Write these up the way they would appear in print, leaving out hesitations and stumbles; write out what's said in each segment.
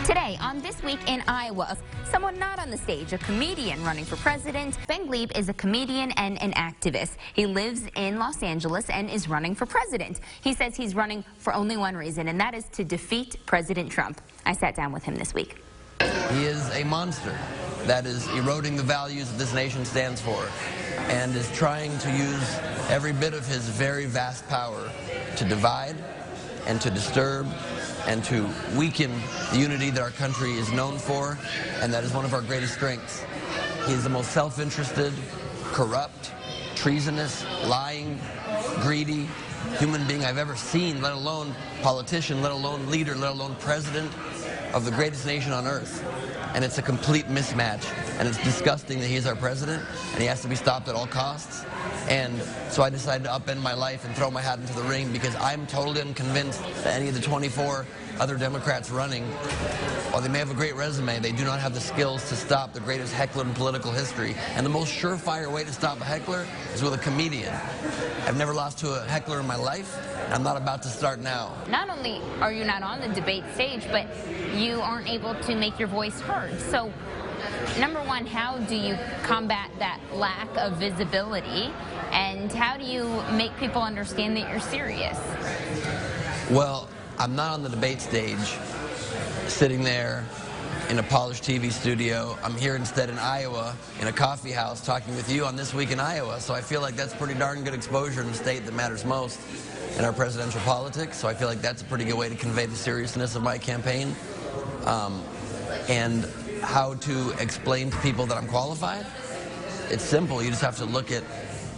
Today, on This Week in Iowa, someone not on the stage, a comedian running for president. Gleib is a comedian and an activist. He lives in Los Angeles and is running for president. He says he's running for only one reason, and that is to defeat President Trump. I sat down with him this week. He is a monster that is eroding the values that this nation stands for and is trying to use every bit of his very vast power to divide and to disturb and to weaken the unity that our country is known for, and that is one of our greatest strengths. He is the most self-interested, corrupt, treasonous, lying, greedy human being I've ever seen, let alone politician, let alone leader, let alone president of the greatest nation on earth. And it's a complete mismatch, and it's disgusting that he is our president, and he has to be stopped at all costs. And so I decided to upend my life and throw my hat into the ring, because I'm totally unconvinced that any of the 24 other Democrats running, while they may have a great resume, they do not have the skills to stop the greatest heckler in political history. And the most surefire way to stop a heckler is with a comedian. I've never lost to a heckler in my life. I'm not about to start now. Not only are you not on the debate stage, but you aren't able to make your voice heard. So, number one, how do you combat that lack of visibility? And how do you make people understand that you're serious? Well, I'm not on the debate stage, sitting there in a polished TV studio. I'm here instead in Iowa, in a coffee house, talking with you on This Week in Iowa. So I feel like that's pretty darn good exposure in the state that matters most in our presidential politics. So I feel like that's a pretty good way to convey the seriousness of my campaign. And how to explain to people that I'm qualified? It's simple. You just have to look at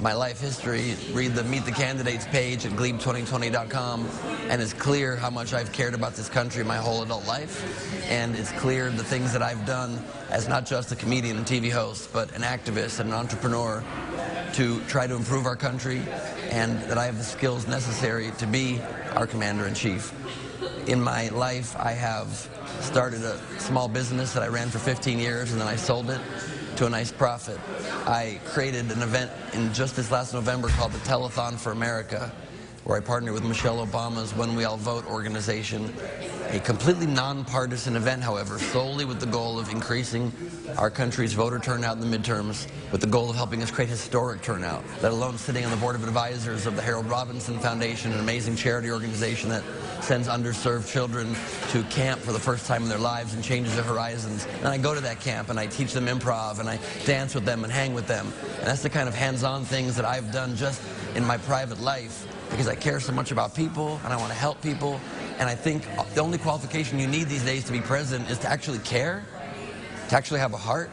my life history, read the Meet the Candidates page at Gleib2020.com, and it's clear how much I've cared about this country my whole adult life. And it's clear the things that I've done as not just a comedian and TV host, but an activist and an entrepreneur to try to improve our country, and that I have the skills necessary to be our commander-in-chief. In my life, I have started a small business that I ran for 15 years, and then I sold it to a nice profit. I created an event in just this last November called the Telethon for America, where I partnered with Michelle Obama's When We All Vote organization. A completely nonpartisan event, however, solely with the goal of increasing our country's voter turnout in the midterms, with the goal of helping us create historic turnout, let alone sitting on the board of advisors of the Harold Robinson Foundation, an amazing charity organization that sends underserved children to camp for the first time in their lives and changes their horizons. And I go to that camp and I teach them improv and I dance with them and hang with them. And that's the kind of hands-on things that I've done just in my private life, because I care so much about people and I want to help people. And I think the only qualification you need these days to be president is to actually care, to actually have a heart,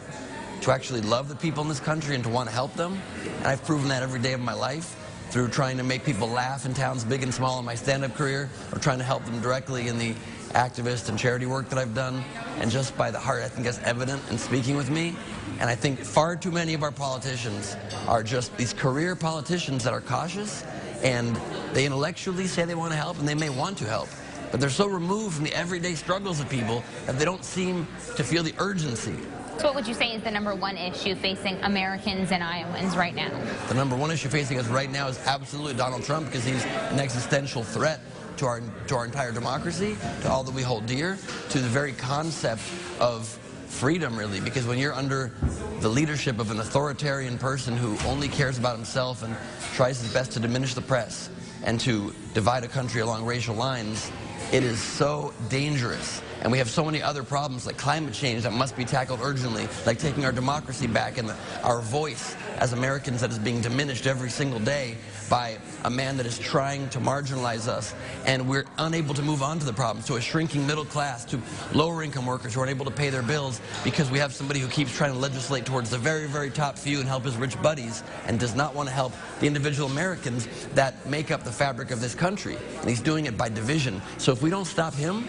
to actually love the people in this country and to want to help them. And I've proven that every day of my life through trying to make people laugh in towns big and small in my stand-up career, or trying to help them directly in the activist and charity work that I've done. And just by the heart, I think that's evident in speaking with me. And I think far too many of our politicians are just these career politicians that are cautious, and they intellectually say they want to help, and they may want to help, but they're so removed from the everyday struggles of people that they don't seem to feel the urgency. So what would you say is the number one issue facing Americans and Iowans right now? The number one issue facing us right now is absolutely Donald Trump, because he's an existential threat to our entire democracy, to all that we hold dear, to the very concept of freedom, really. Because when you're under the leadership of an authoritarian person who only cares about himself and tries his best to diminish the press and to divide a country along racial lines, it is so dangerous. And we have so many other problems like climate change that must be tackled urgently, like taking our democracy back and our voice as Americans that is being diminished every single day by a man that is trying to marginalize us. And we're unable to move on to the problems, to a shrinking middle class, to lower income workers who aren't able to pay their bills because we have somebody who keeps trying to legislate towards the very, very top few and help his rich buddies, and does not want to help the individual Americans that make up the fabric of this country. And he's doing it by division. So if we don't stop him,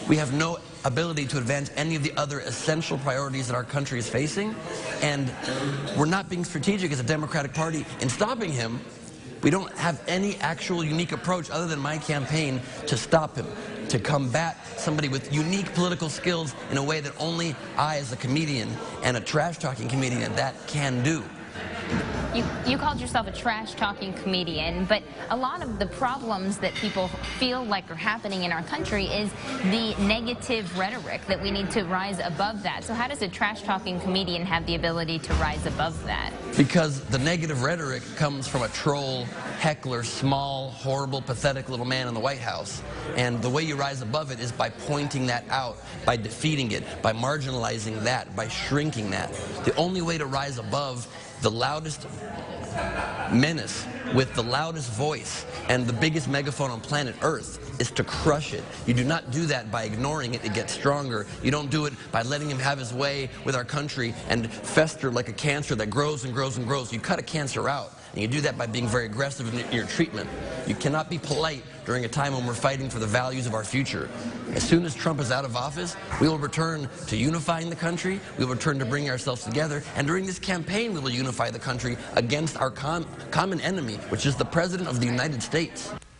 we have no ability to advance any of the other essential priorities that our country is facing. And we're not being strategic as a Democratic Party in stopping him. We don't have any actual unique approach other than my campaign to stop him, to combat somebody with unique political skills in a way that only I, as a comedian and a trash-talking comedian, that can do. You called yourself a trash-talking comedian, but a lot of the problems that people feel like are happening in our country is the negative rhetoric, that we need to rise above that. So how does a trash-talking comedian have the ability to rise above that? Because the negative rhetoric comes from a troll, heckler, small, horrible, pathetic little man in the White House. And the way you rise above it is by pointing that out, by defeating it, by marginalizing that, by shrinking that. The only way to rise above the loudest menace with the loudest voice and the biggest megaphone on planet Earth is to crush it. You do not do that by ignoring it. It gets stronger. You don't do it by letting him have his way with our country and fester like a cancer that grows and grows and grows. You cut a cancer out, and you do that by being very aggressive in your treatment. You cannot be polite during a time when we're fighting for the values of our future. As soon as Trump is out of office, we will return to unifying the country. We will return to bringing ourselves together. And during this campaign, we will unify the country against our common enemy, which is the President of the United States.